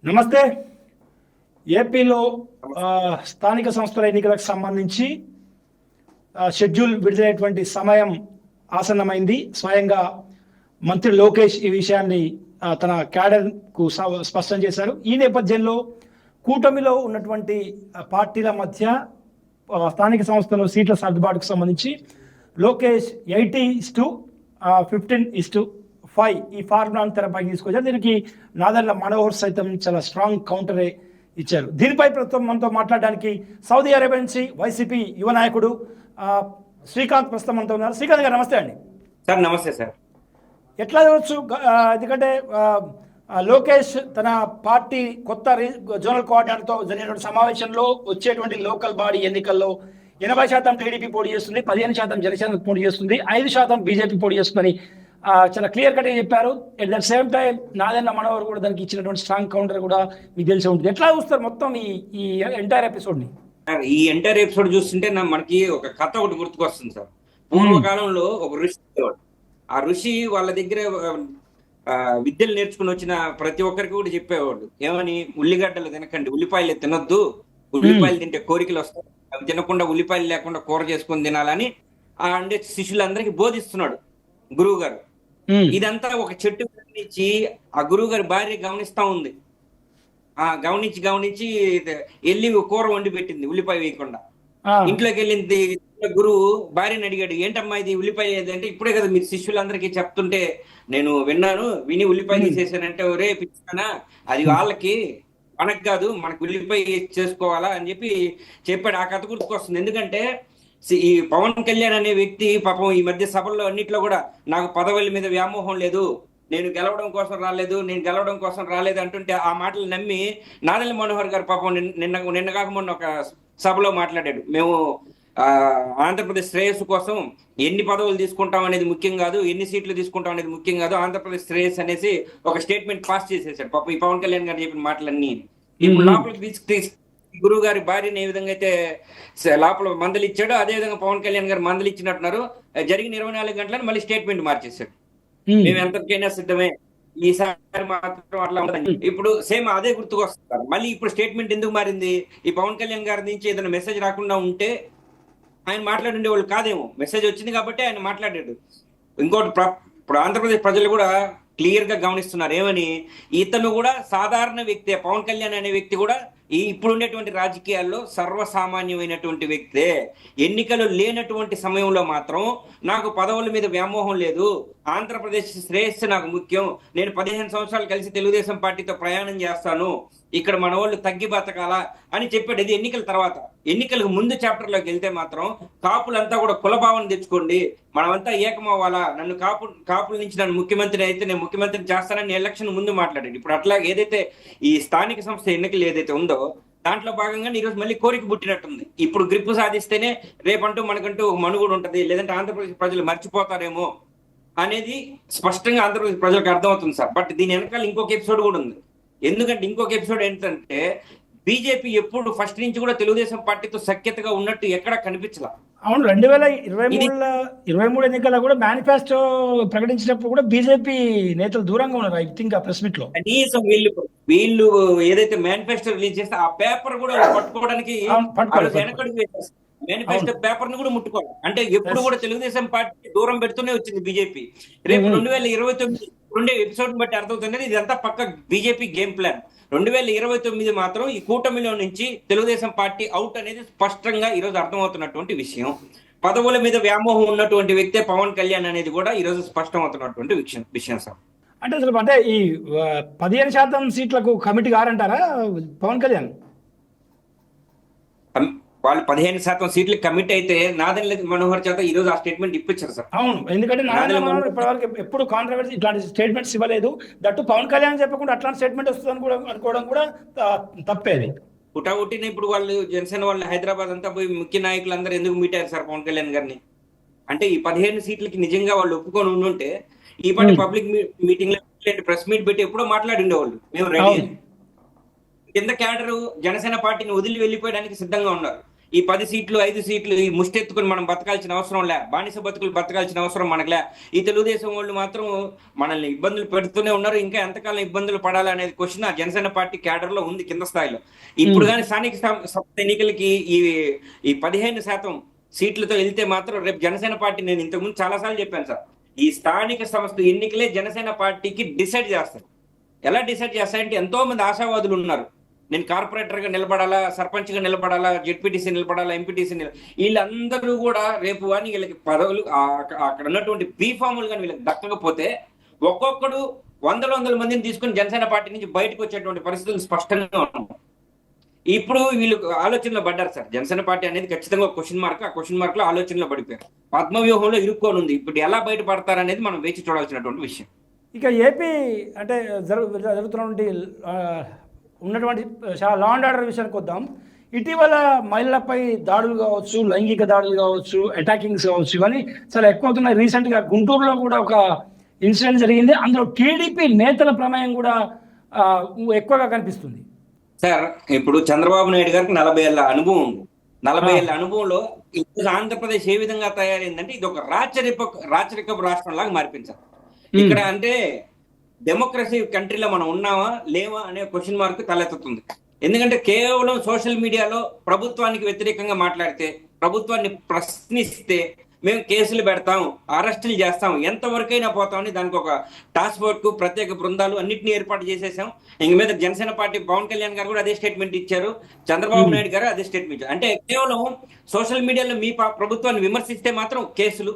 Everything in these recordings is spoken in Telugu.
నమస్తే. ఏపీలో స్థానిక సంస్థల ఎన్నికలకు సంబంధించి షెడ్యూల్ విడుదలైనటువంటి సమయం ఆసన్నమైంది. స్వయంగా మంత్రి లోకేష్ ఈ విషయాన్ని తన క్యాడర్కు స్పష్టం చేశారు. ఈ నేపథ్యంలో కూటమిలో ఉన్నటువంటి పార్టీల మధ్య స్థానిక సంస్థల సీట్ల సర్దుబాటుకు సంబంధించి లోకేష్ 80:15:5 ఈ ఫార్ములాను తెరపైకి తీసుకొచ్చారు. దీనికి నాదెండ్ల మనోహర్ సైతం చాలా స్ట్రాంగ్ కౌంటరే ఇచ్చారు. దీనిపై ప్రస్తుతం మనతో మాట్లాడడానికి సౌదీ అరేబియా నుంచి వైసీపీ యువ నాయకుడు శ్రీకాంత్ ప్రస్తుతం మనతో ఉన్నారు. శ్రీకాంత్ గారు నమస్తే అండి. సార్ నమస్తే సార్. ఎట్లా చూడవచ్చు, ఎందుకంటే లోకేష్ తన పార్టీ కొత్త జోనల్ కోఆర్డినేటర్తో జరిగినటువంటి సమావేశంలో వచ్చేటువంటి లోకల్ బాడీ ఎన్నికల్లో 80% టీడీపీ పోటీ చేస్తుంది, 15% జనసేన పోటీ చేస్తుంది, 5% బీజేపీ పోటీ చేస్తుందని చాలా క్లియర్ కట్గా చెప్పారు. At the same time Nadendla Manohar కూడా దానికి ఇచ్చినటువంటి స్ట్రాంగ్ కౌంటర్ కూడా మీకు తెలిసి ఉంటుంది. ఎట్లా చూస్తారు మొత్తం ఈ ఎంటైర్ ఎపిసోడ్ని? ఈ ఎంటైర్ ఎపిసోడ్ చూస్తుంటే మనకి ఒక కథ ఒకటి గుర్తుకొస్తుంది సార్. పూర్వకాలంలో ఒక ఋషి, ఆ ఋషి వాళ్ళ దగ్గర విద్యలు నేర్చుకుని వచ్చిన ప్రతి ఒక్కరికి కూడా చెప్పేవాడు, ఏమని, ఉల్లిగడ్డలు తినకండి, ఉల్లిపాయలు తినొద్దు, ఉల్లిపాయలు తింటే కోరికలు వస్తాయి, అవి తినకుండా ఉల్లిపాయలు లేకుండా కూర చేసుకొని తినాలని అంటే శిష్యులందరికీ బోధిస్తున్నాడు గురువు గారు. ఇదంతా ఒక చెట్టు గమనించి ఆ గురువు గారి భార్య గమనిస్తా ఉంది. గమనించి వెళ్ళి కూర వండి పెట్టింది ఉల్లిపాయ వేయకుండా. ఇంట్లోకి వెళ్ళింది గురువు భార్యని అడిగాడు, ఏంటమ్మా ఇది ఉల్లిపాయ అంటే, ఇప్పుడే కదా మీరు శిష్యులందరికీ చెప్తుంటే నేను విని ఉల్లిపాయ తీసేసానంటే, ఒరే పిచ్చానా, అది వాళ్ళకి మనకు కాదు, మనకు ఉల్లిపాయ చేసుకోవాలా అని చెప్పాడు. ఆ కథ గుర్తుకొస్తుంది. ఎందుకంటే ఈ పవన్ కళ్యాణ్ అనే వ్యక్తి పాపం ఈ మధ్య సభల్లో అన్నిట్లో కూడా నాకు పదవుల మీద వ్యామోహం లేదు, నేను గెలవడం కోసం రాలేదు అంటుంటే ఆ మాటలు నమ్మి నాదెండ్ల మనోహర్ గారు పాపం నిన్న కాక మొన్న ఒక సభలో మాట్లాడాడు, మేము ఆంధ్రప్రదేశ్ శ్రేయస్సు కోసం ఎన్ని పదవులు తీసుకుంటాం అనేది ముఖ్యం కాదు, ఎన్ని సీట్లు తీసుకుంటాం అనేది ముఖ్యం కాదు, ఆంధ్రప్రదేశ్ శ్రేయస్ అనేసి ఒక స్టేట్మెంట్ పాస్ చేసేసాడు పాపం ఈ పవన్ కళ్యాణ్ గారు చెప్పిన మాటలన్నీ. ఇప్పుడు లోపలికి గురువు గారి భార్యని ఏ విధంగా అయితే లోపల మందలు ఇచ్చాడో అదే విధంగా పవన్ కళ్యాణ్ గారు మందలు ఇచ్చినట్టున్నారు. జరిగిన 24 గంటలను మళ్ళీ స్టేట్మెంట్ మార్చేశాడు, మేము ఎంతకైనా సిద్ధమే, ఈసారి మాత్రం అట్లా ఉండదని. ఇప్పుడు సేమ్ అదే గుర్తుకొస్తారు. మళ్ళీ ఇప్పుడు స్టేట్మెంట్ ఎందుకు మారింది? ఈ పవన్ కళ్యాణ్ గారి నుంచి ఏదైనా మెసేజ్ రాకుండా ఉంటే ఆయన మాట్లాడుండే వాళ్ళు కాదేమో, మెసేజ్ వచ్చింది కాబట్టి ఆయన మాట్లాడాడు. ఇంకోటి, ఇప్పుడు ఆంధ్రప్రదేశ్ ప్రజలు కూడా క్లియర్ గా గమనిస్తున్నారు, ఏమని, ఇతను కూడా సాధారణ వ్యక్తే, పవన్ కళ్యాణ్ అనే వ్యక్తి కూడా ఇప్పుడు ఉండేటువంటి రాజకీయాల్లో సర్వసామాన్యమైనటువంటి వ్యక్తే. ఎన్నికలు లేనటువంటి సమయంలో మాత్రం నాకు పదవుల మీద వ్యామోహం లేదు, ఆంధ్రప్రదేశ్ శ్రేయస్సు నాకు ముఖ్యం, నేను 15 సంవత్సరాలు కలిసి తెలుగుదేశం పార్టీతో ప్రయాణం చేస్తాను, ఇక్కడ మన వాళ్ళు తగ్గి బతకాలా అని చెప్పాడు. ఇది ఎన్నికల తర్వాత. ఎన్నికలకు ముందు చాప్టర్లోకి వెళ్తే మాత్రం కాపులంతా కూడా కులభావన తెచ్చుకోండి, మనమంతా ఏకమవ్వాలా, కాపుల నుంచి నన్ను ముఖ్యమంత్రి అయితే నేను ముఖ్యమంత్రిని చేస్తానని ఎలక్షన్ ముందు మాట్లాడాడు. ఇప్పుడు అట్లా ఏదైతే ఈ స్థానిక సంస్థ ఎన్నికలు ఏదైతే ఉందో దాంట్లో భాగంగా ఈరోజు మళ్ళీ కోరిక పుట్టినట్టుంది. ఇప్పుడు గ్రిప్ సాధిస్తేనే రేపంటూ మనకంటూ మనుగడ ఉంటుంది, లేదంటే ఆంధ్రప్రదేశ్ ప్రజలు మర్చిపోతారేమో అనేది స్పష్టంగా ఆంధ్రప్రదేశ్ ప్రజలకు అర్థమవుతుంది సార్. బట్ దీని వెనకాల ఇంకొక ఎపిసోడ్ కూడా ఉంది. ఎందుకంటే ఇంకొక ఎపిసోడ్ ఏంటంటే, బీజేపీ ఎప్పుడు ఫస్ట్ నుంచి కూడా తెలుగుదేశం పార్టీతో సఖ్యతగా ఉన్నట్టు ఎక్కడా కనిపించలా. అవును, 2023 ఎన్నికల్లో కూడా మేనిఫెస్టో ప్రకటించినప్పుడు కూడా బీజేపీ నేతలు దూరంగా ఉన్నారు. ఐ థింక్ ఆ ప్రెస్ మీట్ లో కనీసం వీళ్ళు ఏదైతే మేనిఫెస్టో రిలీజ్ చేస్తే ఆ పేపర్ కూడా పట్టుకోవడానికి వెనకడుగు వేసేస్తారు. మేనిఫెస్టో పేపర్ ని కూడా ముట్టుకోవాలి. అంటే ఎప్పుడు కూడా తెలుగుదేశం పార్టీ దూరం పెడుతూనే వచ్చింది బీజేపీ. రేపు 2029 ఉండే ఎపిసోడ్ బట్టి అర్థమవుతుంది ఇదంతా పక్క బీజేపీ గేమ్ ప్లాన్. 2029 మాత్రం ఈ కూటమిలో నుంచి తెలుగుదేశం పార్టీ అవుట్ అనేది స్పష్టంగా ఈరోజు అర్థమవుతున్నటువంటి విషయం. పదవుల మీద వ్యామోహం ఉన్నటువంటి వ్యక్తే పవన్ కళ్యాణ్ అనేది కూడా ఈరోజు స్పష్టం అవుతున్నటువంటి విషయం సార్. అంటే అసలు అంటే ఈ 15% సీట్లకు కమిటీ గారంటారా పవన్ కళ్యాణ్? వాళ్ళు 15% సీట్లకు కమిట్ అయితే నాదెండ్ల మనోహర్ చేత ఈ రోజు ఆ స్టేట్మెంట్ ఇప్పించారు సార్. అవును, ఎందుకంటే నాదెండ్ల మనోహర్ ఇప్పటివరకు ఎప్పుడు కాంట్రవర్సీ ఇట్లాంటి స్టేట్మెంట్స్ ఇవ్వలేదు. దట్టు పవన్ కళ్యాణ్ చెప్పకుండా అట్లాంటి స్టేట్మెంట్ వస్తుందని కూడా అనుకోవడం కూడా తప్పేది. పుట్టిన ఇప్పుడు వాళ్ళు జనసేన వాళ్ళు హైదరాబాద్ అంతా పోయి ముఖ్య నాయకులు అందరూ ఎందుకు మీట్ అయ్యారు సార్ పవన్ కళ్యాణ్ గారిని? అంటే ఈ 15 సీట్లకి నిజంగా వాళ్ళు ఒప్పుకొని ఉండుంటే ఈ పాటి పబ్లిక్ మీటింగ్ లో ప్రెస్ మీట్ పెట్టి ఎప్పుడో మాట్లాడిండేవాళ్ళు, మేము రెడీ. కింద క్యాడరు జనసేన పార్టీని వదిలి వెళ్ళిపోయడానికి సిద్ధంగా ఉన్నారు. ఈ 10 సీట్లు 5 సీట్లు ఈ ముష్టెత్తుకుని మనం బతకాల్సిన అవసరం లే, బానిస బతుకులు బతకాల్సిన అవసరం మనకులే. ఈ తెలుగుదేశం వాళ్ళు మాత్రం మనల్ని ఇబ్బందులు పెడుతూనే ఉన్నారు, ఇంకా ఎంతకాలం ఇబ్బందులు పడాలి అనేది క్వశ్చన్ ఆ జనసేన పార్టీ క్యాడర్ లో ఉంది కింద స్థాయిలో. ఇప్పుడు కానీ స్థానిక సంస్థ ఎన్నికలకి ఈ 15% సీట్లతో వెళ్తే మాత్రం రేపు జనసేన పార్టీ, నేను ఇంతకుముందు చాలాసార్లు చెప్పాను సార్, ఈ స్థానిక సంస్థ ఎన్నికలే జనసేన పార్టీకి డిసైడ్ చేస్తారు. ఎలా డిసైడ్ చేస్తారంటే ఎంతో మంది ఆశావాదులు ఉన్నారు, నేను కార్పొరేటర్ గా నిలబడాలా, సర్పంచ్ గా నిలబడాలా, జెడ్పీటీసీ నిలబడాలా, ఎంపీటీసీ వీళ్ళందరూ కూడా రేపు కానీ వీళ్ళకి పదవులు అక్కడ ఉన్నటువంటి బీఫాములు కానీ వీళ్ళకి దక్కకపోతే ఒక్కొక్కడు వందల మందిని తీసుకుని జనసేన పార్టీ నుంచి బయటకు వచ్చేటువంటి పరిస్థితులు స్పష్టంగా ఉన్నాయి. ఇప్పుడు వీళ్ళు ఆలోచనలో పడ్డారు సార్. జనసేన పార్టీ అనేది ఖచ్చితంగా ఒక క్వశ్చన్ మార్క్, ఆ క్వశ్చన్ మార్క్ లో ఆలోచనలో పడిపోయారు, పద్మవ్యూహంలో ఇరుక్కొని ఉంది. ఇప్పుడు ఎలా బయటపడతారనేది మనం వేచి చూడాల్సినటువంటి విషయం. ఇక ఏపీ అంటే జరుగుతున్నటువంటి ఉన్నటువంటి లా అండ్ ఆర్డర్ విషయానికి వద్దాం. ఇటీవల మహిళలపై దాడులు కావచ్చు, లైంగిక దాడులు కావచ్చు, అటాకింగ్స్ కావచ్చు, ఇవన్నీ చాలా ఎక్కువ అవుతున్నాయి. రీసెంట్గా గుంటూరులో కూడా ఒక ఇన్సిడెంట్ జరిగింది, అందులో టీడీపీ నేతల ప్రమేయం కూడా ఎక్కువగా కనిపిస్తుంది. సార్ ఇప్పుడు చంద్రబాబు నాయుడు గారికి 40 ఏళ్ళ అనుభవం ఉంది. 40 ఏళ్ళ అనుభవంలో ఇప్పుడు ఆంధ్రప్రదేశ్ ఏ విధంగా తయారైందంటే ఇది ఒక రాచరికపు రాష్ట్రం లాగా మార్పించారు. ఇక్కడ అంటే డెమోక్రసీ కంట్రీలో మనం ఉన్నామా లేవా అనే క్వశ్చన్ మార్క్ తలెత్తుతుంది. ఎందుకంటే కేవలం సోషల్ మీడియాలో ప్రభుత్వానికి వ్యతిరేకంగా మాట్లాడితే, ప్రభుత్వాన్ని ప్రశ్నిస్తే మేము కేసులు పెడతాం, అరెస్టులు చేస్తాం, ఎంతవరకైనా పోతామని దానికి ఒక టాస్క్ ఫోర్స్, ప్రత్యేక బృందాలు అన్నింటినీ ఏర్పాటు చేసేసాం. ఇంక మీద జనసేన పార్టీ పవన్ కళ్యాణ్ గారు కూడా అదే స్టేట్మెంట్ ఇచ్చారు, చంద్రబాబు నాయుడు గారు అదే స్టేట్మెంట్ ఇచ్చారు. అంటే కేవలం సోషల్ మీడియాలో మీ ప్రభుత్వాన్ని విమర్శిస్తే మాత్రం కేసులు,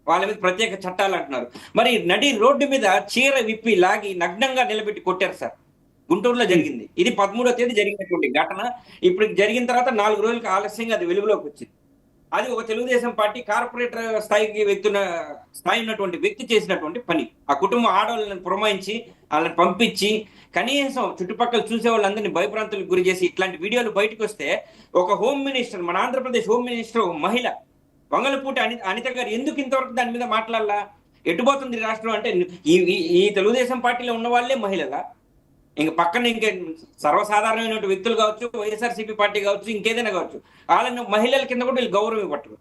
వాళ్ళ మీద ప్రత్యేక చట్టాలు అంటున్నారు. మరి నడి రోడ్డు మీద చీర విప్పి లాగి నగ్నంగా నిలబెట్టి కొట్టారు సార్. గుంటూరులో జరిగింది. ఇది 13వ తేదీ జరిగినటువంటి ఘటన. ఇప్పుడు జరిగిన తర్వాత 4 రోజులకు ఆలస్యంగా అది వెలుగులోకి వచ్చింది. అది ఒక తెలుగుదేశం పార్టీ కార్పొరేటర్ స్థాయి ఉన్నటువంటి వ్యక్తి చేసినటువంటి పని. ఆ కుటుంబం ఆడవాళ్ళని పురమాయించి వాళ్ళని పంపించి కనీసం చుట్టుపక్కల చూసే వాళ్ళందరినీ భయభ్రాంతులకు గురి చేసి ఇట్లాంటి వీడియోలు బయటకు వస్తే ఒక హోమ్ మినిస్టర్, మన ఆంధ్రప్రదేశ్ హోమ్ మినిస్టర్, ఒక మహిళ వంగలపూటి అనిత గారు ఎందుకు ఇంతవరకు దాని మీద మాట్లాడాలా? ఎటుపోతుంది రాష్ట్రం? అంటే ఈ తెలుగుదేశం పార్టీలో ఉన్న వాళ్ళే మహిళలా? ఇంక పక్కన ఇంకే సర్వసాధారణమైన వ్యక్తులు కావచ్చు, వైఎస్ఆర్సీపీ పార్టీ కావచ్చు, ఇంకేదైనా కావచ్చు, వాళ్ళని మహిళల కింద కూడా వీళ్ళు గౌరవం ఇవ్వట్రు,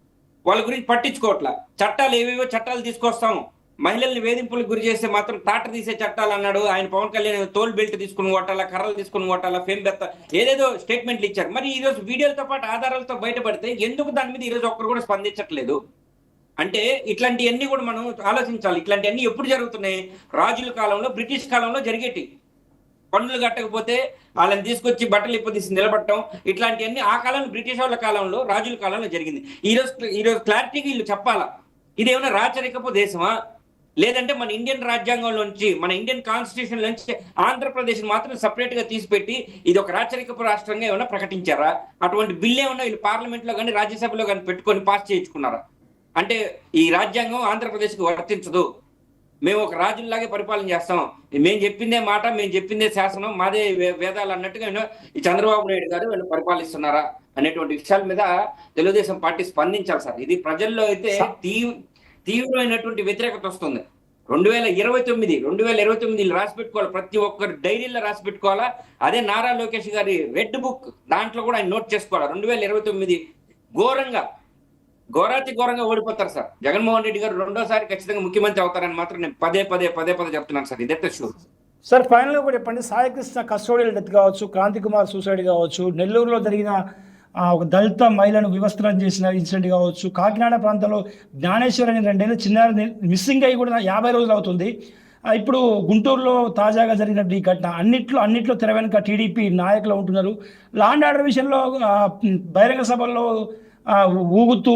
వాళ్ళ గురించి పట్టించుకోవట్లా. చట్టాలు ఏవేవో చట్టాలు తీసుకొస్తాం, మహిళల్ని వేధింపులకు గురి చేస్తే మాత్రం తాట తీసే చట్టాలు అన్నాడు ఆయన పవన్ కళ్యాణ్. తోల్ బెల్ట్ తీసుకుని కొట్టాలా, కర్రలు తీసుకుని కొట్టాలా, ఫేమ్ బెత్త ఏదేదో స్టేట్మెంట్లు ఇచ్చారు. మరి ఈ రోజు వీడియోలతో పాటు ఆధారాలతో బయటపడితే ఎందుకు దాని మీద ఈ రోజు ఒక్కరు కూడా స్పందించట్లేదు? అంటే ఇట్లాంటివన్నీ కూడా మనం ఆలోచించాలి. ఇట్లాంటివన్నీ ఎప్పుడు జరుగుతున్నాయి? రాజుల కాలంలో, బ్రిటిష్ కాలంలో జరిగేటి. పన్నులు కట్టకపోతే వాళ్ళని తీసుకొచ్చి బట్టలు ఇప్పదీసి నిలబడటం, ఇట్లాంటివన్నీ ఆ కాలంలో బ్రిటిష్ వాళ్ళ కాలంలో, రాజుల కాలంలో జరిగింది. ఈరోజు క్లారిటీగా వీళ్ళు చెప్పాలా, ఇదేమైనా రాచరికపు దేశమా, లేదంటే మన ఇండియన్ రాజ్యాంగంలో నుంచి, మన ఇండియన్ కాన్స్టిట్యూషన్ నుంచి ఆంధ్రప్రదేశ్ మాత్రం సపరేట్ గా తీసిపెట్టి ఇది ఒక రాచరికపు రాష్ట్రంగా ఏమైనా ప్రకటించారా? అటువంటి బిల్ ఏమన్నా వీళ్ళు పార్లమెంట్ లో కానీ రాజ్యసభలో కానీ పెట్టుకొని పాస్ చేయించుకున్నారా? అంటే ఈ రాజ్యాంగం ఆంధ్రప్రదేశ్కి వర్తించదు, మేము ఒక రాజుల్లాగే పరిపాలన చేస్తాం, మేము చెప్పిందే మాట, మేము చెప్పిందే శాసనం, మాదే వేదాలు అన్నట్టుగా ఈ చంద్రబాబు నాయుడు గారు వీళ్ళు పరిపాలిస్తున్నారా అనేటువంటి విషయాల మీద తెలుగుదేశం పార్టీ స్పందించాలి సార్. ఇది ప్రజల్లో అయితే తీవ్రమైనటువంటి వ్యతిరేకత వస్తుంది. 2029 రాసి పెట్టుకోవాలి, ప్రతి ఒక్కరు డైరీలో రాసి పెట్టుకోవాలా. అదే నారా లోకేష్ గారి రెడ్ బుక్, దాంట్లో కూడా ఆయన నోట్ చేసుకోవాలి. 2029 ఘోరంగా ఓడిపోతారు సార్. జగన్మోహన్ రెడ్డి గారు రెండోసారి ఖచ్చితంగా ముఖ్యమంత్రి అవుతారని మాత్రం నేను పదే చెప్తున్నాను సార్. ఇదైతే షూర్. సార్ ఫైనల్గా కూడా చెప్పండి, సాయికృష్ణ కస్టోడియల్ డెత్ కావచ్చు, క్రాంతి కుమార్ సూసైడ్ కావచ్చు, నెల్లూరులో జరిగిన ఒక దళిత మహిళను వివస్త్రం చేసిన ఇన్సిడెంట్ కావచ్చు, కాకినాడ ప్రాంతంలో జ్ఞానేశ్వర్ అని 2 ఏళ్ళు చిన్నారి మిస్సింగ్ అయ్యి కూడా 50 రోజులు అవుతుంది. ఇప్పుడు గుంటూరులో తాజాగా జరిగిన ఈ ఘటన అన్నిట్లో తెర వెనుక టీడీపీ నాయకులు ఉంటున్నారు. లా అండ్ ఆర్డర్ విషయంలో బహిరంగ సభల్లో ఊగుతూ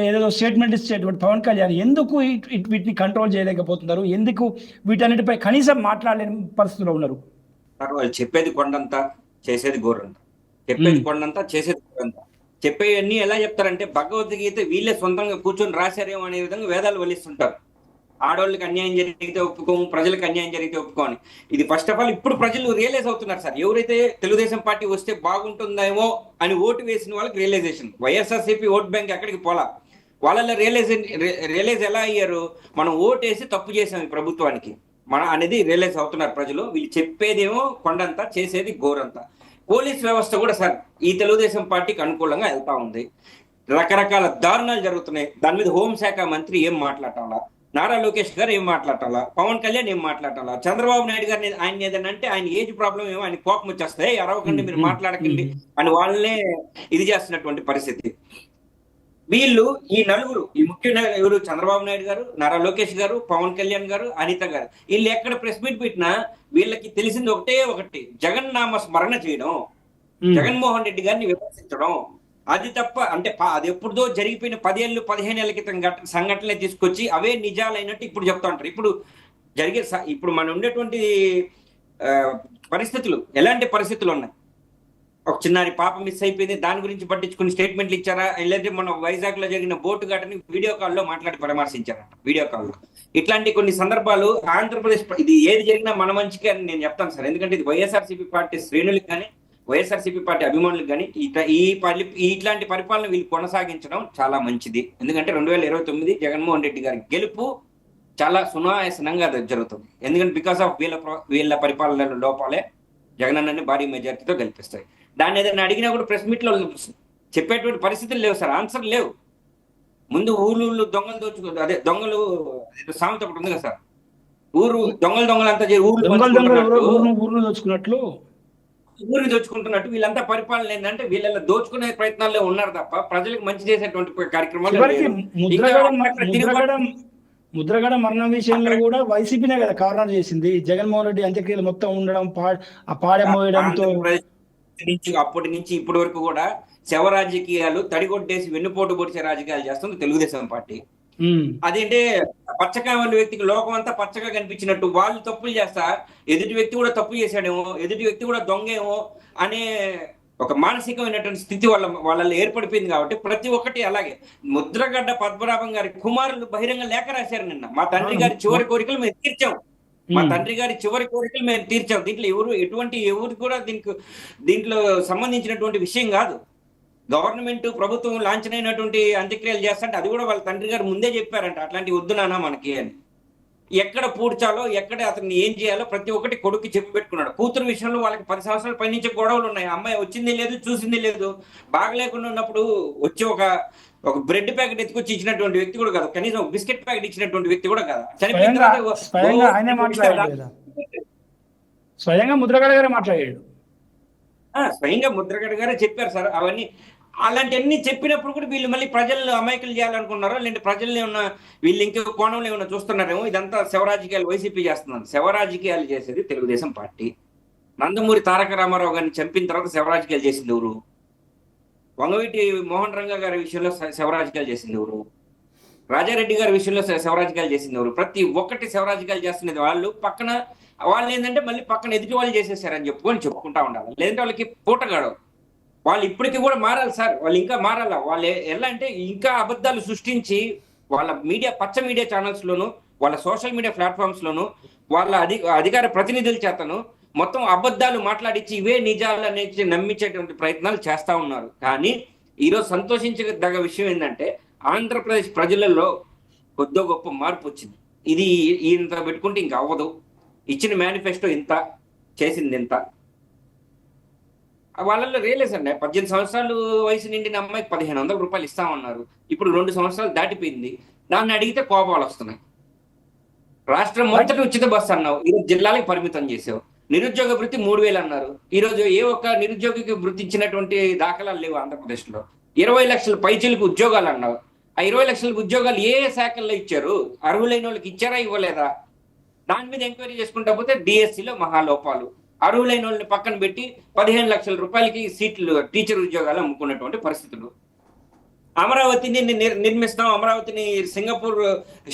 ఏదో స్టేట్మెంట్ ఇచ్చేటువంటి పవన్ కళ్యాణ్ ఎందుకు వీటిని కంట్రోల్ చేయలేకపోతున్నారు? ఎందుకు వీటన్నిటిపై కనీసం మాట్లాడలేని పరిస్థితిలో ఉన్నారు? వాళ్ళు చెప్పేది కొండంత, చేసేది గోరంత. చెప్పేది కొండంత, చేసేది గోరంత. చెప్పేవన్నీ ఎలా చెప్తారంటే భగవద్గీత వీళ్ళే సొంతంగా కూర్చొని రాశారేమో అనే విధంగా వేదాలు వల్లిస్తుంటారు. ఆడవాళ్ళకి అన్యాయం జరిగితే ఒప్పుకోము, ప్రజలకు అన్యాయం జరిగితే ఒప్పుకోని. ఇది ఫస్ట్ ఆఫ్ ఆల్ ఇప్పుడు ప్రజలు రియలైజ్ అవుతున్నారు సార్. ఎవరైతే తెలుగుదేశం పార్టీ వస్తే బాగుంటుందేమో అని ఓటు వేసిన వాళ్ళకి రియలైజేషన్. వైఎస్ఆర్సీపీ ఓట్ బ్యాంక్ ఎక్కడికి పోలా, వాళ్ళ రియలైజ్ ఎలా అయ్యారు? మనం ఓటు వేసి తప్పు చేసాం ఈ ప్రభుత్వానికి అనేది రియలైజ్ అవుతున్నారు ప్రజలు. వీళ్ళు చెప్పేదేమో కొండంత, చేసేది గోరంత. పోలీస్ వ్యవస్థ కూడా సార్ ఈ తెలుగుదేశం పార్టీకి అనుకూలంగా వెళ్తా ఉంది. రకరకాల దారుణాలు జరుగుతున్నాయి. దాని మీద హోంశాఖ మంత్రి ఏం మాట్లాడాలా, నారా లోకేష్ గారు ఏం మాట్లాడాలా, పవన్ కళ్యాణ్ ఏం మాట్లాడాలా, చంద్రబాబు నాయుడు గారిని ఆయన ఏదైనా అంటే ఆయన ఏజ్ ప్రాబ్లం ఏమో ఆయన కోపం వచ్చేస్తాయి, అరవకండి మీరు మాట్లాడకండి అని వాళ్ళనే ఇది చేస్తున్నటువంటి పరిస్థితి. వీళ్ళు ఈ నలుగురు, ఈ ముఖ్య ఎవరు, చంద్రబాబు నాయుడు గారు, నారా లోకేష్ గారు, పవన్ కళ్యాణ్ గారు, అనిత గారు, వీళ్ళు ఎక్కడ ప్రెస్ మీట్ పెట్టినా వీళ్ళకి తెలిసింది ఒకటి, జగన్ నామ స్మరణ చేయడం, జగన్మోహన్ రెడ్డి గారిని విమర్శించడం. అది తప్ప అంటే అది ఎప్పుడుదో జరిగిపోయిన 10 ఏళ్ళు 15 ఏళ్ల క్రితం సంఘటనలే తీసుకొచ్చి అవే నిజాలైనట్టు ఇప్పుడు చెప్తా ఉంటారు. ఇప్పుడు మనం ఉండేటువంటి పరిస్థితులు ఎలాంటి పరిస్థితులు ఉన్నాయి? ఒక చిన్నారి పాప మిస్ అయిపోయింది, దాని గురించి పట్టించుకుని స్టేట్మెంట్లు ఇచ్చారా? లేదంటే మన వైజాగ్ లో జరిగిన బోటు ఘటన వీడియో కాల్లో మాట్లాడి పరామర్శించారట, వీడియో కాల్లో. ఇట్లాంటి కొన్ని సందర్భాలు ఆంధ్రప్రదేశ్, ఇది ఏది జరిగినా మన మంచికి అని నేను చెప్తాను సార్. ఎందుకంటే ఇది వైఎస్ఆర్సీపీ పార్టీ శ్రేణులకు కానీ వైఎస్ఆర్సీపీ పార్టీ అభిమానులకు కానీ ఇట్లాంటి పరిపాలన వీళ్ళు కొనసాగించడం చాలా మంచిది. ఎందుకంటే 2029 జగన్మోహన్ రెడ్డి గారి గెలుపు చాలా సునాయాసనంగా జరుగుతుంది. ఎందుకంటే బికాస్ ఆఫ్ వీళ్ళ పరిపాలన లోపాలే జగనన్నని భారీ మెజారిటీతో గెలిపిస్తాయి. దాన్ని ఏదైనా అడిగినా కూడా ప్రెస్ మీట్ లో చెప్పేటువంటి పరిస్థితులు లేవు సార్, ఆన్సర్ లేవు. ముందు ఊళ్ళు దొంగలు దొంగలు సామెత ఒకటి ఉంది కదా సార్, ఊరు దొంగలు అంతా ఊరు దోచుకున్నట్లు ఊరిని దోచుకుంటున్నట్టు వీళ్ళంతా పరిపాలన ఏంటంటే వీళ్ళ దోచుకునే ప్రయత్నాల్లో ఉన్నారు తప్ప ప్రజలకు మంచి చేసేటువంటి కార్యక్రమాలు. ముద్రగడ మరణం విషయంలో కూడా వైసీపీనే కదా కారణం చేసింది. జగన్మోహన్ రెడ్డి అంత్యక్రియలు మొత్తం ఉండడం, ఆ పాడెమోయడంతో అప్పటి నుంచి ఇప్పటి వరకు కూడా శవ రాజకీయాలు, తడిగొట్టేసి వెన్నుపోటు పొడిచే రాజకీయాలు చేస్తుంది తెలుగుదేశం పార్టీ. అదేంటే పచ్చగా ఉన్న వ్యక్తికి లోకం అంతా పచ్చగా కనిపించినట్టు వాళ్ళు తప్పులు చేస్తా ఎదుటి వ్యక్తి కూడా తప్పు చేశాడేమో, ఎదుటి వ్యక్తి కూడా దొంగేమో అనే ఒక మానసికమైనటువంటి స్థితి వాళ్ళలో ఏర్పడిపోయింది. కాబట్టి ప్రతి ఒక్కటి అలాగే. ముద్రగడ్డ పద్మనాభం గారి కుమారులు బహిరంగ లేఖ రాశారు నిన్న, మా తండ్రి గారి చివరి కోరికలు మేము తీర్చాం, దీంట్లో ఎవరు కూడా దీంట్లో సంబంధించినటువంటి విషయం కాదు. గవర్నమెంట్ ప్రభుత్వం లాంఛనైనటువంటి అంత్యక్రియలు చేస్తుంటే అది కూడా వాళ్ళ తండ్రి గారు ముందే చెప్పారంట, అట్లాంటి వద్దు నాన్న మనకి అని. ఎక్కడ పూడ్చాలో, ఎక్కడ అతన్ని ఏం చేయాలో ప్రతి ఒక్కటి కొడుకు చెప్పి పెట్టుకున్నాడు. కూతురు విషయంలో వాళ్ళకి 10 సంవత్సరాల పైనుంచి గొడవలు ఉన్నాయి. అమ్మాయి వచ్చింది లేదు, చూసింది లేదు. బాగలేకుండా ఉన్నప్పుడు వచ్చి ఒక బ్రెడ్ ప్యాకెట్ ఎత్తుకొచ్చి ఇచ్చినటువంటి వ్యక్తి కూడా కాదు, కనీసం బిస్కెట్ ప్యాకెట్ ఇచ్చినటువంటి వ్యక్తి కూడా కాదు. స్వయంగా ముద్రగడ గారే మాట్లాడాడు. స్వయంగా ముద్రగడ గారే చెప్పారు సార్ అవన్నీ. అలాంటివన్నీ చెప్పినప్పుడు కూడా వీళ్ళు మళ్ళీ ప్రజలను అమాయకులు చేయాలనుకున్నారో, లేదంటే ప్రజల్ని ఏమన్నా వీళ్ళు ఇంకొక కోణంలో ఏమన్నా చూస్తున్నారేమో. ఇదంతా శవరాజకీయాలు వైసీపీ చేస్తున్నారు. శవరాజకీయాలు చేసేది తెలుగుదేశం పార్టీ. నందమూరి తారక రామారావు గారిని చంపిన తర్వాత శవరాజకీయాలు చేసింది ఎవరు? వంగవీటి మోహన్ రంగ గారి విషయంలో శవరాజకీయాలు చేసింది ఎవరు? రాజారెడ్డి గారి విషయంలో శవరాజకీయాలు చేసింది ఎవరు? ప్రతి ఒక్కటి శవరాజకీయాలు చేస్తున్నది వాళ్ళు. వాళ్ళు ఏంటంటే మళ్ళీ పక్కన ఎదుటి వాళ్ళు చేసేసారని చెప్పుకుంటా ఉండాలి. లేదంటే వాళ్ళకి పూటగాడు. వాళ్ళు ఇప్పటికీ కూడా మారాలి సార్, వాళ్ళు ఇంకా మారాలా. వాళ్ళు ఎలా అంటే ఇంకా అబద్ధాలు సృష్టించి వాళ్ళ పచ్చ మీడియా ఛానల్స్ లోను, వాళ్ళ సోషల్ మీడియా ప్లాట్ఫామ్స్ లోను, వాళ్ళ అధికార ప్రతినిధుల చేతను మొత్తం అబద్ధాలు మాట్లాడించి ఇవే నిజాలు అనేది నమ్మించేటువంటి ప్రయత్నాలు చేస్తా ఉన్నారు. కానీ ఈరోజు సంతోషించదగ్గ విషయం ఏంటంటే ఆంధ్రప్రదేశ్ ప్రజలలో కొద్దో గొప్ప మార్పు వచ్చింది. ఇది ఇంత పెట్టుకుంటే ఇంకా అవ్వదు. ఇచ్చిన మేనిఫెస్టో ఇంత, చేసింది ఇంత. వాళ్ళల్లో రియలైజ్ అండి, 18 సంవత్సరాలు వయసు నిండిన అమ్మాయికి 1500 రూపాయలు ఇస్తామన్నారు. ఇప్పుడు 2 సంవత్సరాలు దాటిపోయింది. దాన్ని అడిగితే కోపాలు వస్తున్నాయి. రాష్ట్రం మొదటి ఉచిత బస్సు అన్నావు, ఈరోజు జిల్లాలకు పరిమితం చేసావు. నిరుద్యోగ వృత్తి 3000 అన్నారు. ఈరోజు ఏ ఒక్క నిరుద్యోగికి వృత్తి ఇచ్చినటువంటి దాఖలాలు లేవు ఆంధ్రప్రదేశ్ లో. 20 లక్షల పైచీలకు ఉద్యోగాలు అన్నావు. ఆ 20 లక్షల ఉద్యోగాలు ఏ శాఖల్లో ఇచ్చారు? అర్హులైన వాళ్ళకి ఇచ్చారా, ఇవ్వలేదా? దాని మీద ఎంక్వైరీ చేసుకుంటా పోతే డిఎస్సిలో మహాలోపాలు. అర్హులైన వాళ్ళని పక్కన పెట్టి 15 లక్షల రూపాయలకి సీట్లు, టీచర్ ఉద్యోగాలు అమ్ముకున్నటువంటి పరిస్థితులు. అమరావతిని నిర్మిస్తాం, అమరావతిని సింగపూర్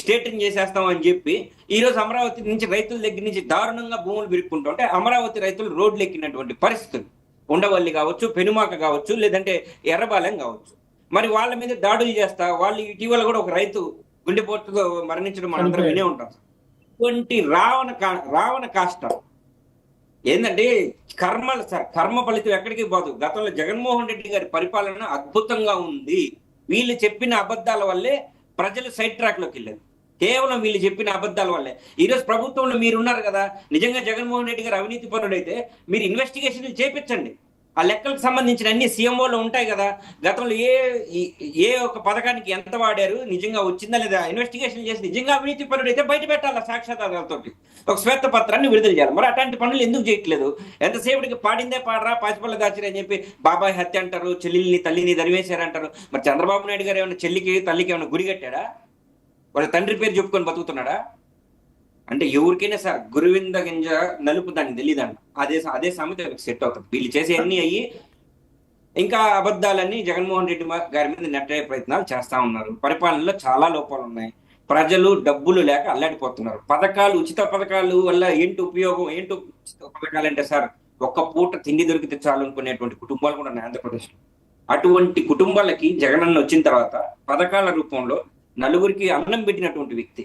స్టేట్ని చేసేస్తాం అని చెప్పి ఈరోజు అమరావతి నుంచి రైతుల దగ్గర నుంచి దారుణంగా భూములు బిరుక్కుంటూ ఉంటే అమరావతి రైతులు రోడ్లు ఎక్కినటువంటి పరిస్థితులు. ఉండవల్లి కావచ్చు, పెనుమాక కావచ్చు, లేదంటే ఎర్రబాలెం కావచ్చు. మరి వాళ్ళ మీద దాడులు చేస్తా వాళ్ళు ఇటీవల కూడా ఒక రైతు గుండెపోటుతో మరణించడం మనందరం వినే ఉంటాం. ఇటువంటి రావణ కాష్ట ఏంటంటే కర్మ ఫలితం ఎక్కడికి పోదు. గతంలో జగన్మోహన్ రెడ్డి గారి పరిపాలన అద్భుతంగా ఉంది. వీళ్ళు చెప్పిన అబద్ధాల వల్లే ప్రజలు సైడ్ ట్రాక్ లోకి వెళ్ళారు. కేవలం వీళ్ళు చెప్పిన అబద్ధాల వల్లే. ఈరోజు ప్రభుత్వంలో మీరున్నారు కదా, నిజంగా జగన్మోహన్ రెడ్డి గారు అవినీతి పరుడైతే మీరు ఇన్వెస్టిగేషన్ చేపించండి. ఆ లెక్కలకు సంబంధించిన అన్ని సీఎంఓలో ఉంటాయి కదా. గతంలో ఏ ఒక పథకానికి ఎంత వాడారు, నిజంగా వచ్చిందా లేదా ఇన్వెస్టిగేషన్ చేసి నిజంగా అవినీతి పనులు అయితే బయట పెట్టాలి సాక్ష్యాధారాలతో ఒక శ్వేత పత్రాన్ని విడుదల చేయాలి. మరి అట్లాంటి పనులు ఎందుకు చేయట్లేదు? ఎంతసేపటికి పాడిందే పాడరా పాచిపల్ల దాచిరా అని చెప్పి బాబాయ్ హత్య అంటారు, చెల్లిని తల్లిని దరివేశారంటారు. మరి చంద్రబాబు నాయుడు గారు ఏమైనా చెల్లికి తల్లికి ఏమైనా గురి కట్టాడా? వాళ్ళ తండ్రి పేరు చెప్పుకొని బతుకుతున్నాడా? అంటే ఎవరికైనా సార్ గురువింద గింజ నలుపు దాన్ని తెలియదండి. అదే సామెత సెట్ అవుతుంది. వీళ్ళు చేసే అన్ని అయ్యి ఇంకా అబద్ధాలన్నీ జగన్మోహన్ రెడ్డి గారి మీద నెట్టే ప్రయత్నాలు చేస్తా ఉన్నారు. పరిపాలనలో చాలా లోపాలు ఉన్నాయి. ప్రజలు డబ్బులు లేక అల్లాడిపోతున్నారు. పథకాలు, ఉచిత పథకాలు వల్ల ఏంటి ఉపయోగం, ఏంటి ఉచిత పథకాలు అంటే సార్ ఒక్క పూట తిండి దొరికితే చాలు అనుకునేటువంటి కుటుంబాలు కూడా ఉన్నాయి ఆంధ్రప్రదేశ్లో. అటువంటి కుటుంబాలకి జగనన్న వచ్చిన తర్వాత పథకాల రూపంలో నలుగురికి అన్నం పెట్టినటువంటి వ్యక్తి.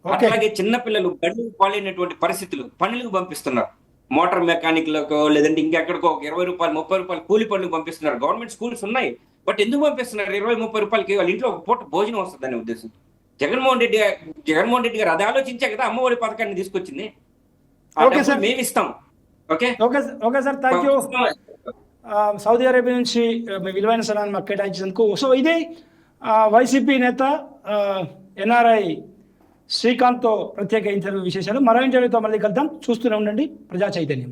అట్లాగే చిన్నపిల్లలు బడులు పాలైనటువంటి పరిస్థితులు పనులకు పంపిస్తున్నారు. మోటార్ మెకానిక్లకో లేదంటే ఇంకెక్కడికో 20 రూపాయలు 30 రూపాయలు కూలి పనులకు పంపిస్తున్నారు. గవర్నమెంట్ స్కూల్స్ ఉన్నాయి, బట్ ఎందుకు పంపిస్తున్నారు? 20-30 రూపాయలకి వాళ్ళ ఇంట్లో ఒక పూట భోజనం వస్తుంది అనే ఉద్దేశం. జగన్మోహన్ రెడ్డి గారు అది ఆలోచించే కదా అమ్మఒడి పథకాన్ని తీసుకొచ్చింది. మేము ఇస్తాం. Okay sir, thank you. Saudi Arabia నుంచి మీ విలువైన సలహాన్ని మాకు కేటాయించినందుకు. సో ఇది వైసీపీ నేత ఎన్ఆర్ఐ శ్రీకాంత్తో ప్రత్యేక ఇంటర్వ్యూ విశేషాలు. మరో ఇంటర్వ్యూతో మళ్ళీ కలుద్దాం. చూస్తూనే ఉండండి ప్రజా చైతన్యం.